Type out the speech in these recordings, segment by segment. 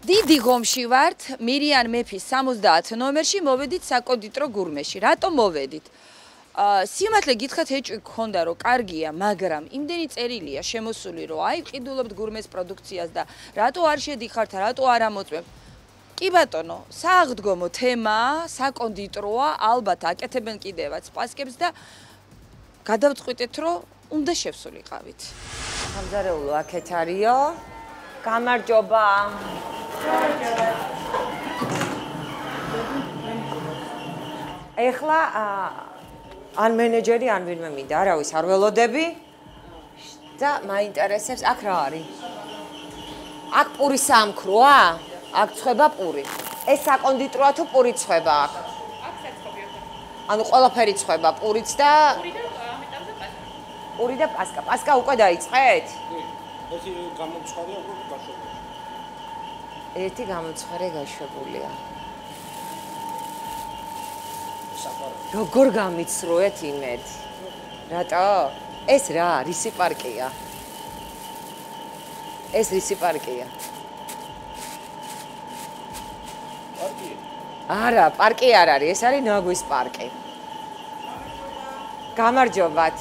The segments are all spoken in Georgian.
დიდი ღომში ვართ მირიან მეფის 70 ნომერში მოვედით საკონდიტრო გურმეში. რატომ მოვედით? სიმართლე გითხრათ ეჭვი გქონდა რომ კარგია, მაგრამ იმდენი წერილია შემოსული რომ აი ვყიდულობთ გურმეს პროდუქციას და რატო არ შედიხართ, რატო არ ამოწმებ? კი ბატონო, სააღდგომო თემაა, საკონდიტროა, ალბათ აკეთებენ კიდევაც პასკებს და გადავწყვიტეთ რომ უნდა შევსულიყავით. სამზარეულო აქეთ არისო. გამარჯობა. ეხლა ან მენეჯერი ან ვინმე მინდა, არავის არ ველოდები და მაინტერესებს აქ რა არის? აქ პური სამქროა? აქ ცხება პური. ეს საკონდიტროა თუ პური ცხება აქ? აქ საცხობია. ანუ ყველაფერი ცხება, პურიც და პური და პასკა. პასკა უკვე დაიწყეთ? ერთი გამოცხადია უკვე გაშვებული. ერთი გამოცხარე გაშვებულია. როგორ გამიცროეთ იმედ? რატო? ეს რა, რისი პარკია? ეს რისი პარკია? პარკი? არა, პარკი არ არის, ეს არის ნაგვის პარკი. გამარჯობათ.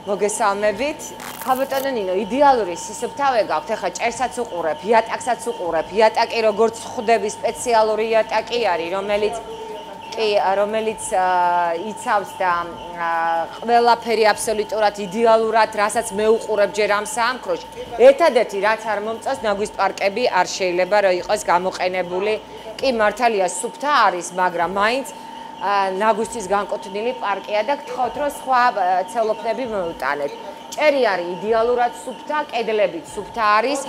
მოგესალმებით. ხაბატონო ნინო, იდეალური სისუფთავე გაქვთ, ახლა ჭერსაც უყურებ, იატაკსაც უყურებ. იატაკი როგორც ხვდები, სპეციალური იატაკი არის, რომელიც იცავს და ყველაფერი აბსოლუტურად იდეალურად, რასაც მე უყურებ ჯერ ამ საამქროში. ერთადერთი რაც არ მომწონს, ნაგვის პარკები არ შეიძლება რომ იყოს გამოყენებული. კი მართალია სუფთა არის, მაგრამ მაინც ნაგვისთვის განკუთვნილი პარკია და გთხოვთ რომ სხვა ცელოფნები მოუტანეთ. ჭერი არის იდეალურად სუფთა, კედლებით სუფთა არის.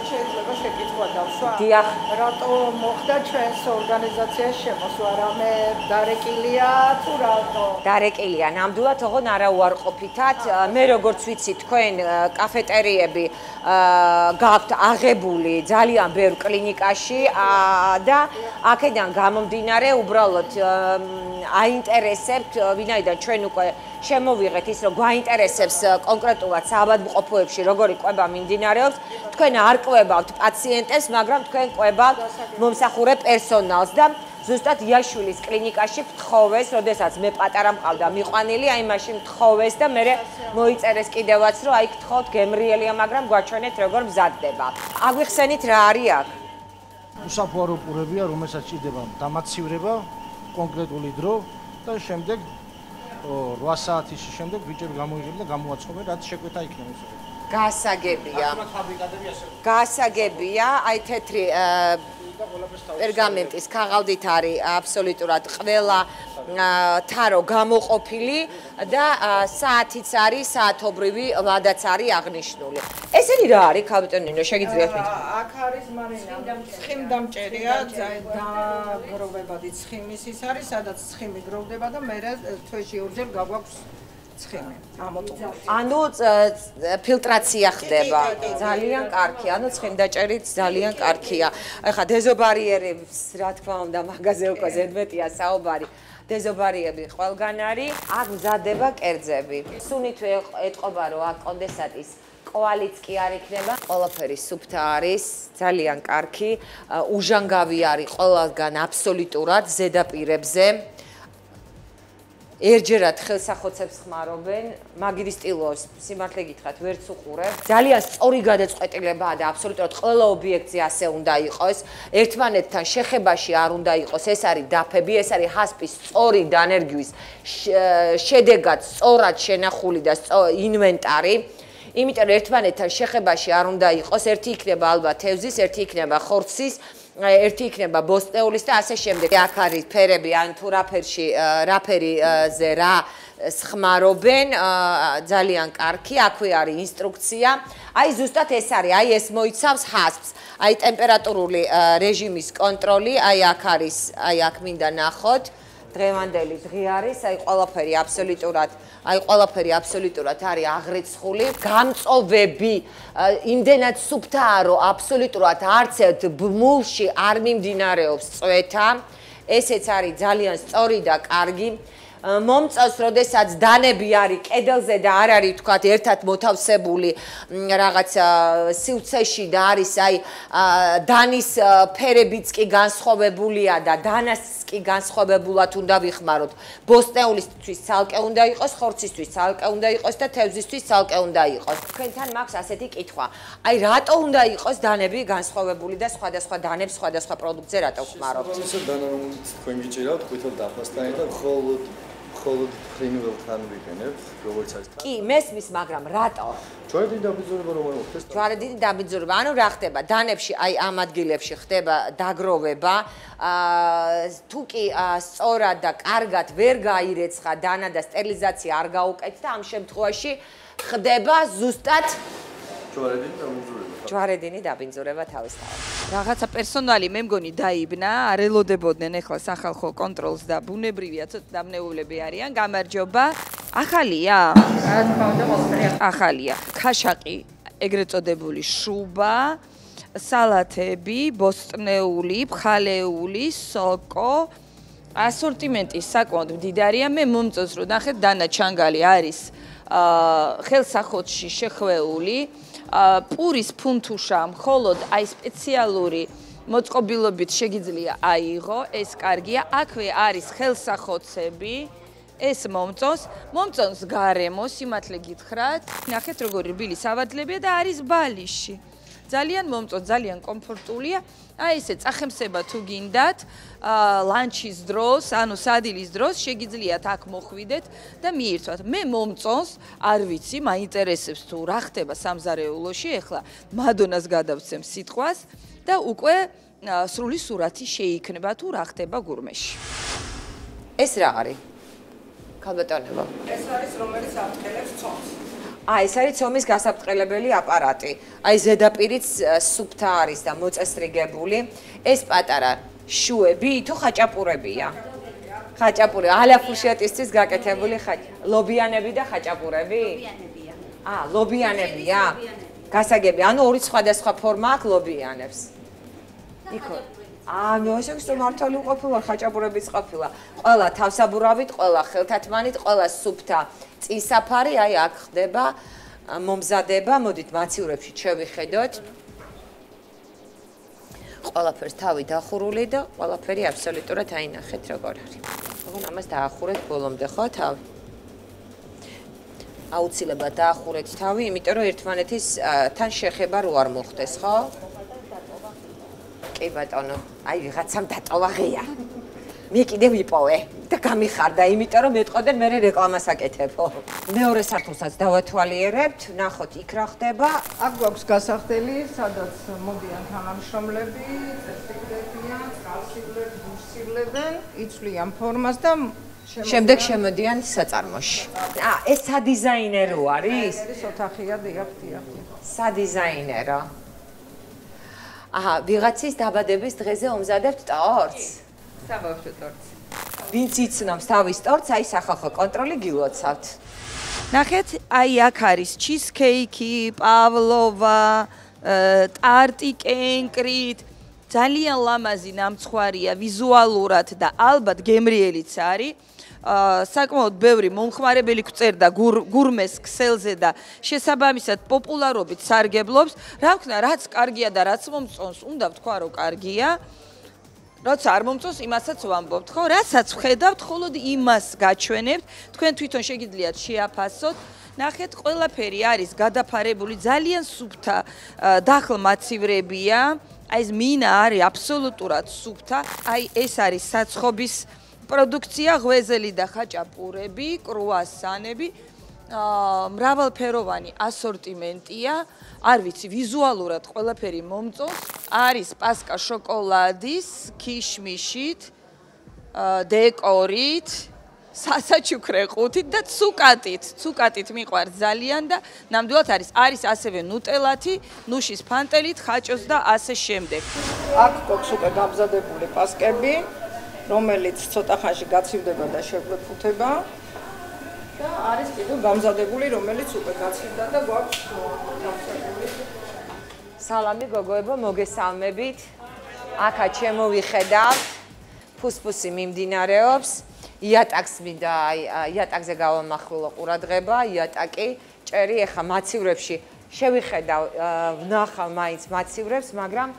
შეიძლება შეკითხვა დავსვა? დიახ. რატო მოხდა ჩვენს ორგანიზაციაში შემოსვლა? რამე დარეკილია თუ რატო? დარეკილია, ნამდვილად ოღონ არა უარყოფითად. მე როგორც ვიცი, თქვენ კაფეტერიები გაქვთ აღებული ძალიან ბევრ კლინიკაში და აქედან გამომდინარე უბრალოდ აინტერესებთ, ვინაიდან ჩვენ უკვე შემოვიღეთ ის, რომ გვაინტერესებს კონკრეტულად საავადმყოფოებში როგორი კვება მიმდინარეობს, თქვენ არ კვებავთ პაციენტებს, მაგრამ თქვენ კვებავთ მომსახურე პერსონალს და ზუსტად იაშვილის კლინიკაში ვთხოვეს, როდესაც მე პატარა მყავდა მიყვანილი, აი მაშინ ვთხოვეს და მე მოიწერეს კიდევაც, რომ აი გთხოვთ გემრიელია, მაგრამ გვაჩვენეთ როგორ მზადდება. აგვიხსენით რა არის აქ? უსაფუარო პურებია, რომელსაც ჭირდება დამაცივრება, კონკრეტული დრო და შემდეგ 8 საათის შემდეგ ბიჭები გამოიღებენ და გამოაცხობენ, რაც შეკვეთა იქნება. გასაგებია. გასაგებია, აი თეთრი პერგამენტის ქაღალდით არის აბსოლუტურად ყველა თარო გამოყოფილი და საათიც არის, საათობრივი ვადაც არის აღნიშნული. ესენი რა არის, ხაბატონო ნინო, შეგიძლიათ მითხრათ? აქ არის მარინა, ცხიმდამჭერია, დაგროვებადი ცხიმის ის არის, სადაც ცხიმი გროვდება და მე თვეში ორჯერ გაგვაქვს ცხიმი. ანუ ფილტრაცია ხდება. ძალიან კარგი. ანუ ცხიმდაჭერით ძალიან კარგია. ეხლა დეზობარიერებს, რა თქმა უნდა, მაღაზე უკვე ზედმეტია საუბარი. დეზობარიები ყველგან არის. აქ მზადდება კერძები. სუნით ეტყობა რომ აქ კონდენსატის კვალიც კი არ იქნება. ყველაფერი სუფთა არის, ძალიან კარგი. უჟანგავი არის ყველგან აბსოლუტურად ზედაპირებზე. ერჯერად ხელსახოცებს ხმარობენ, მაგირის სტილოს სიმართლე გითხრათ, ვერც უყურებ. ძალიან სწორი გადაწყვეტილებაა და აბსოლუტურად ყველა ობიექტზე ასე უნდა იყოს. ერთმანეთთან შეხებაში არ უნდა იყოს. ეს არის დაფები, ეს არის ჰასპის სწორი დანერგვის შედეგად სწორად შენახული და ინვენტარი. იმიტომ ერთმანეთთან შეხებაში არ უნდა იყოს. ერთი იქნება ალბათ თევზის, ერთი იქნება ხორცის. ერთი იქნება ბოსტნეულის და ასე შემდეგ. აქ არის ფერები, ან თუ რაფერიზე რა ხმარობენ, ძალიან კარგი. აქვე არის ინსტრუქცია. აი ზუსტად ეს არის, აი ეს მოიცავს ჰასპს. აი ტემპერატურული რეჟიმის კონტროლი, აი აქ არის, აი აქ მინდა ნახოთ. დღევანდელი დღე არის, აი ყველაფერი აბსოლუტურად არის აღრიცხული. გამწოვები იმდენად სუფთაა, რომ აბსოლუტურად არც ერთ ბმულში არ მიმდინარეობს წვეთა. ესეც არის ძალიან სწორი და კარგი. მომწონს, როდესაც დანები არის კედელზე და არ არის თქვათ ერთად მოთავსებული რაღაც სივრცეში და არის აი დანის ფერებიც კი განსხვავებულია და დანას კი განსხვავებულად უნდა ვიხმაროთ. ბოსტნეულისთვის ცალკე უნდა იყოს, ხორცისთვის ცალკე უნდა იყოს და თევზისთვის ცალკე უნდა იყოს. თქვენთან მაქვს ასეთი კითხვა. აი რატო უნდა იყოს დანები განსხვავებული და სხვადასხვა დანებს სხვადასხვა პროდუქტზე რატო ვხმარობთ? ისე დანა რომელიც თქვენ გიჭირავთ, ყვითელ დაფასთან და მხოლოდ ფრინველთან ვიყენებთ, როგორც არის. კი, მესმის, მაგრამ რატო? ჯვარედინი დაბინძურება რომ მოხდეს? ჯვარედინი დაბინძურება, ანუ რა ხდება? დანებში აი ამ ადგილებში ხდება დაგროვება. თუ კი სწორად და კარგად ვერ გაირეცხა დანა და სტერილიზაცია არ გაუკეთდა, ამ შემთხვევაში ხდება ზუსტად ჯვარედინი დაბინძურება თავისთავად. რაღაცა პერსონალი მე მგონი დაიბნა, არ ელოდებოდნენ ახლა სახალხო კონტროლს და ბუნებრივია ცოტა დამნეულები არიან. გამარჯობა. ახალია? რა თქმა უნდა, ყველაფერი ახალია. ქაშაყი, ეგრეთ წოდებული შუბა, სალათები, ბოსტნეული, ფხალეული, სოკო. ასორტიმენტი საკმაოდ მდიდარია. მე მომწონს რომ ნახეთ დანა ჩანგალი არის ხელსახოთში შეხვეული. პურის ფუნთუშა მხოლოდ აი სპეციალური მოწყობილობით შეგიძლია აიღო, ეს კარგია. აქვე არის ხელსახოცები, ეს მომწონს გარემო, სიმართლე გითხრათ. ნახეთ როგორი რბილი სავარდლებია და არის ბალიში. ძალიან მომწონს, ძალიან კომფორტულია. აი ესე წახემსება თუ გინდათ, ლანჩის დროს, ანუ სადილის დროს შეგიძლიათ აქ მოხვიდეთ და მიირთვათ. მე მომწონს, არ ვიცი, მაინტერესებს თუ რა ხდება სამზარეულოში, ეხლა მადონას გადავცემ სიტყვას და უკვე სრული სურათი შეიქმნება თუ რა ხდება გურმეში. ეს რა არის? ქალბატონებო. ეს არის რომელიც აფრთხილებს ცომს. ეს არის ცომის გასაფრთხილებელი აპარატი. აი ზედაპირიც სუფთა არის და მოწესრიგებული. ეს პატარა შუები თუ ხაჭაპურებია? ხაჭაპური, ალაფუშიატისთვის გაკეთებული ლობიანები და ხაჭაპურები? ლობიანებია. ლობიანებია. გასაგები, ანუ ორი სხვადასხვა ფორმა აქვს ლობიანებს. იქო. ნოშექს რომ მართალი ყოფილა, ხაჭაპურებიც ყოფილა. ყველა თავსაბურავით, ყველა ხელთათმანით, ყველა სუფთა წისაფარი, აი აქ ხდება მომზადება. მოდით მაცივრებში შევიხედოთ. ყველაფერს თავი დახურული და ყველაფერი აბსოლუტურად აინახეთ როგორ არის. ოღონდ ამას დაახურეთ ბოლომდე ხო თავი? აუცილებლად დაახურეთ თავი, იმიტომ რომ ერთმანეთის თან შეხება რო არ მოხდეს, ხო? კი ბატონო, აი ვიღაცამ დატოვა ღია. მე კიდე ვიპოვე და გამიხარდა, იმიტომ რომ მეტყოდენ მე რეკლამას აკეთებო. მეორე სართულსაც დავათვალიერებთ, ნახოთ იქ რა ხდება. აქ გვაქვს გასახდელი, სადაც მოდიან თანამშრომლები, წესრიგებიან, წყალსიბლებს, ბურსიბლებენ, იცვლიან ფორმას და შემდეგ შემოდიან საწარმოში. ეს სადიზაინერო არის? ეს ოთახია, დიახ. სადიზაინერო. ვიღაცის დაბადების დღეზე უმზადებთ ტორტს? საბავშვო ტორტს. ვინც იცნობს თავის ტორტს, აი სახალხო კონტროლი გილოცავთ. ნახეთ, აი აქ არის ჩიზკეიკი, პავლოვა, ტარტი კენკრით. ძალიან ლამაზი ნამცხვარია ვიზუალურად და ალბათ გემრიელიც არის. საკმაოდ ბევრი მომხმარებელი გვწერდა გურმეს ქსელზე და შესაბამისად პოპულარობით სარგებლობს. რა ვქნა, რაც კარგია და რაც მომწონს, უნდა ვთქვა, რომ კარგია. როცა არ მომწონს, იმასაც ვამბობთ, ხო? რასაც ვხედავთ, მხოლოდ იმას გაჩვენებთ. თქვენ თვითონ შეგიძლიათ შეაფასოთ. ნახეთ, ყველაფერი არის გადაფარებული, ძალიან სუფთა დახლმაცივრებია. აი ეს მინა არის აბსოლუტურად სუფთა. აი ეს არის საცხობის პროდუქცია, ღვეზელი და ხაჭაპურები, კრუასანები, მრავალფეროვანი ასორტიმენტია. არ ვიცი, ვიზუალურად ყველაფერი მომწონს. არის პასკა შოკოლადის, ქიშმიშით, დეკორით, სასაჩუქრე ყუთით და ცუკატით. ცუკატით მიყვარს ძალიან და ნამდვილად არის ასევე ნუტელათი, ნუშის ფანტელით, ხაჭოს და ასე შემდეგ. აქ გვაქვს უკვე გამზადებული პასკები, რომელიც ცოტა ხანში გაცივდება და შეგვეფუთება. და არის კიდევ გამზადებული, რომელიც უკვე გაცივდა და გვაქვს გამზადებული. სალამი გოგოებო, მოგესალმებით. აქა ჩემო ვიხედავთ. ფუსფუსი მიმდინარეობს. იატაკს მინდა, იატაკზე გავამახვილო ყურადღება, იატაკი ჭერი ეხა მაცივრებში შევიხედავ, ვნახავ მაინც მაცივრებს, მაგრამ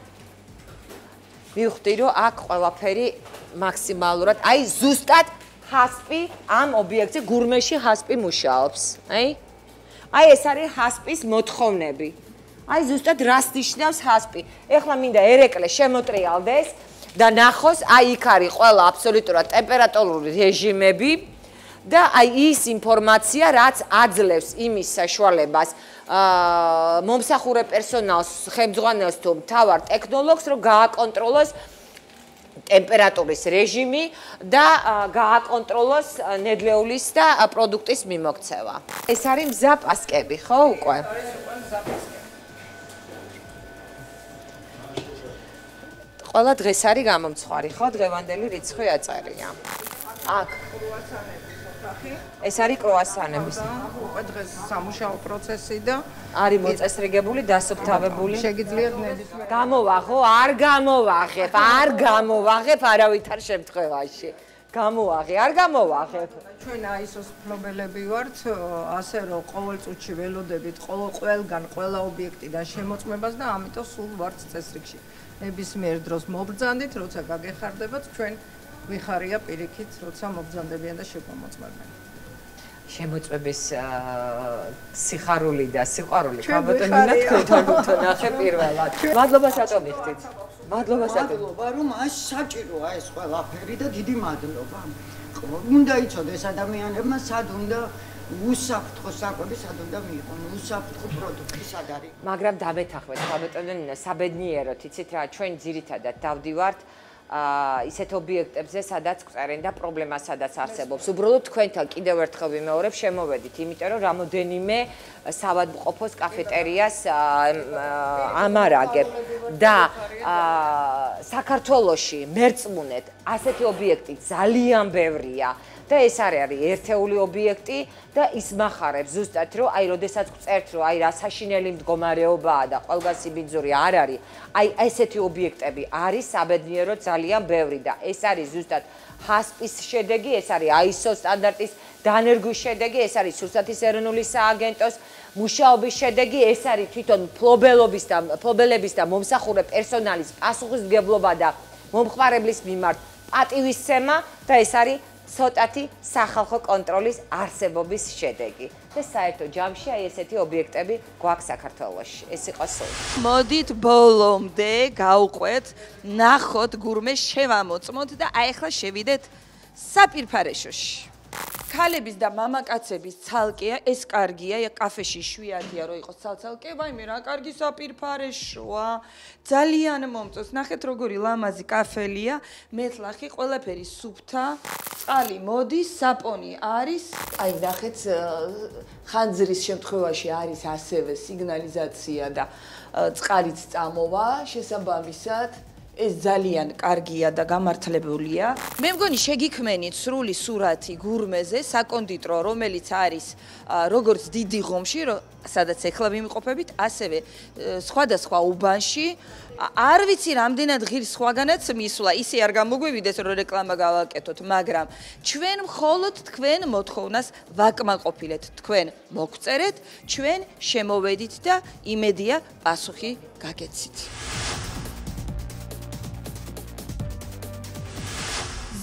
მივხვდი, რომ აქ ყველაფერი მაქსიმალურად, აი ზუსტად ჰასპი ამ ობიექტზე გურმეში ჰასპი მუშაობს, აი ეს არის ჰასპის მოთხოვნები. აი ზუსტად რას ნიშნავს ჰასპი. ეხლა მინდა ერეკლე შემოტრიალდეს და ნახოს, აი იქ არის ყველა აბსოლუტურად ტემპერატურული რეჟიმები და აი ის ინფორმაცია, რაც აძლევს იმის საშუალებას მომსახურე პერსონალს, ხელმძღვანელს თუ მთავარ ტექნოლოგს, რომ გააკონტროლოს ტემპერატურის რეჟიმი და გააკონტროლოს ნედლეულის და პროდუქტის მიმოქცევა. ეს არის მზა პასკები, ხო უკვე? ყველა დღეს არის გამომცხვარი, ხო? დღევანდელი რიცხვი აწერია. აქ ეს არის კრუასანების. უკვე დღეს სამუშაო პროცესი და არის მოწესრიგებული, დასუფთავებული. შეგიძლიათ ნებისმიერ გამოვაღო, არ გამოვაღებ არავითარ შემთხვევაში. გამოვაღე, არ გამოვაღებ. ჩვენ აისოს ფლობელები ვართ, ასე რომ ყოველ წუთში ველოდებით ყველგან, ყველა ობიექტიდან შემოწმებას და ამიტომ სულ ვართ წესრიგში. ნებისმიერ დროს მობრძანდით, როცა გაგეხარდებათ, ჩვენ ვიხარია პირიქით, როცა მობრძანდებიან და შეგვამოწმებენ. შემოწმების სიხარული და სიყვარული ქაბატონინა თქვენთან ნახე პირველად. მადლობა სატომ იხდით. მადლობა რომ მას საჭიროა ეს ყველაფერი და დიდი მადლობა. უნდა იცოდეს ადამიანებმა სად უნდა უსაფრთხო საკვები სად უნდა მიიღონ, უსაფრთხო პროდუქტი სად არის. მაგრამ დამეთახმეთ ქაბატონინა საბედნიეროდ, იცით რა, ჩვენ ძირითადად დავდივართ ისეთ ობიექტებზე, სადაც წერენ და პრობლემა სადაც არსებობს. უბრალოდ თქვენთან კიდევ ერთხელ ვიმეორებ, შემოვედით, იმიტომ რომ რამოდენიმე საავადმყოფოს კაფეტერიას ამარაგებ და საქართველოში მერწმუნეთ ასეთი ობიექტი ძალიან ბევრია. და ეს არის ერთეული ობიექტი და ის მახარებს ზუსტად რომ აი როდესაც წერთ რომ აი რა საშინელი მდგომარეობაა და ყველგან სიბინძური არ არის აი ესეთი ობიექტები არის საბედნიეროდ ძალიან ბევრი და ეს არის ზუსტად ჰასპის შედეგი ეს არის ISO სტანდარტის დანერგვის შედეგი ეს არის სურსათის ეროვნული სააგენტოს მუშაობის შედეგი ეს არის თვითონ ფლობელების და მომსახურე პერსონალის პასუხისმგებლობა და მომხმარებლის მიმართ პატივისცემა და ეს არის ცოტათი სახალხო კონტროლის არსებობის შედეგი და საერთო ჯამში აი ესეთი ობიექტები გვაქვს საქართველოში. ეს იყო სულ. მოდით ბოლომდე გავყვეთ, ნახოთ გურმე შევამოწმოთ და აი ახლა შევიდეთ საპირფარეშოში. ქალების და მამაკაცების ცალკეა, ეს კარგია, კაფეში შვიათია რომ იყოს ცალ-ცალკე, ვაიმე რა კარგი საპირფარეშოა. ძალიან მომწონს. ნახეთ როგორი ლამაზი კაფელია, მეთლახი, ყველაფერი სუფთა, წყალი მოდის, საპონი არის. აი ნახეთ ხანძრის შემთხვევაში არის ასევე სიგნალიზაცია და წყალიც წამოვა შესაბამისად. ეს ძალიან კარგია და გამართლებულია. მე მგონი შეგიქმენით სრული სურათი გურმეზე, საკონდიტრო, რომელიც არის როგორც დიდი ღომში, სადაც ეხლა ვიმყოფებით, ასევე სხვადასხვა უბანში. არ ვიცი რამდენად ღირს სხვაგანაც მისვლა, ისე არ გამოგვივიდეს რომ რეკლამა გავაკეთოთ, მაგრამ ჩვენ მხოლოდ თქვენ მოთხოვნას ვაკმაყოფილეთ, თქვენ მოგწერეთ, ჩვენ შემოვედით და იმედია პასუხი გაგეცით.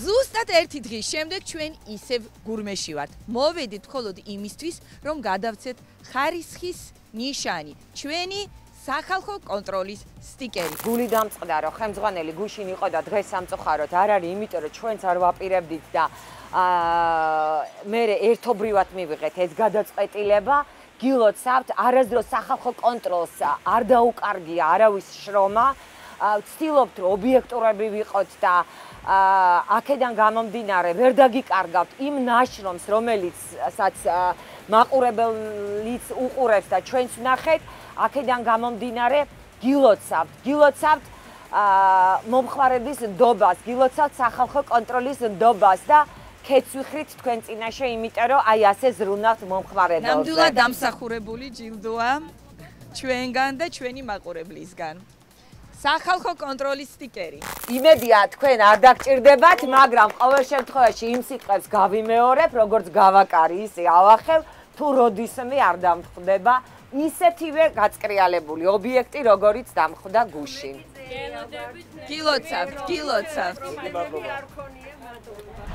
ზუსტად ერთი დღის შემდეგ ჩვენ ისევ გურმეში ვართ. მოვედით მხოლოდ იმისთვის, რომ გადავცეთ ხარისხის ნიშანი, ჩვენი სახალხო კონტროლის სტიკერი. გული დამწყდა, რომ ხელმძღვანელი გუშინ იყო და დღეს სამწუხაროდ არ არის, იმიტომ რომ ჩვენც არ ვაპირებდით და მე ერთობრივად მივიღეთ ეს გადაწყვეტილება. გილოცავთ, არასდროს სახალხო კონტროლს არ დაუკარგია არავის შრომა. ვცდილობთ, რომ ობიექტურები ვიყოთ და აქედან გამომდინარე ვერ დაგიკარგავთ იმ ნაშრომს, რომელიცაც მაყურებელიც უყურებს და ჩვენც ვნახეთ, აქედან გამომდინარე გილოცავთ მომხმარების ნდობას, გილოცავთ სახალხო კონტროლის ნდობას და ქეთს ვიხრით თქვენ წინაშე, იმიტომ რომ აი ასე ზრუნავთ მომხმარებელზე. ნამდვილად დამსახურებული ჯილდოა ჩვენგან და ჩვენი მაყურებლისგან. სახალხო კონტროლის სტიკერი. იმედია თქვენ არ დაგჭირდებათ, მაგრამ ყოველ შემთხვევაში იმ სიტყვებს გავიმეორებ, როგორც გავაკარი, ისე ავახევ, თუ როდისმე არ დამხვდება ისეთივე გაწკრიალებული ობიექტი, როგორიც დამხვდა გუშინ. გილოცავთ. არ ქონია მადლობა.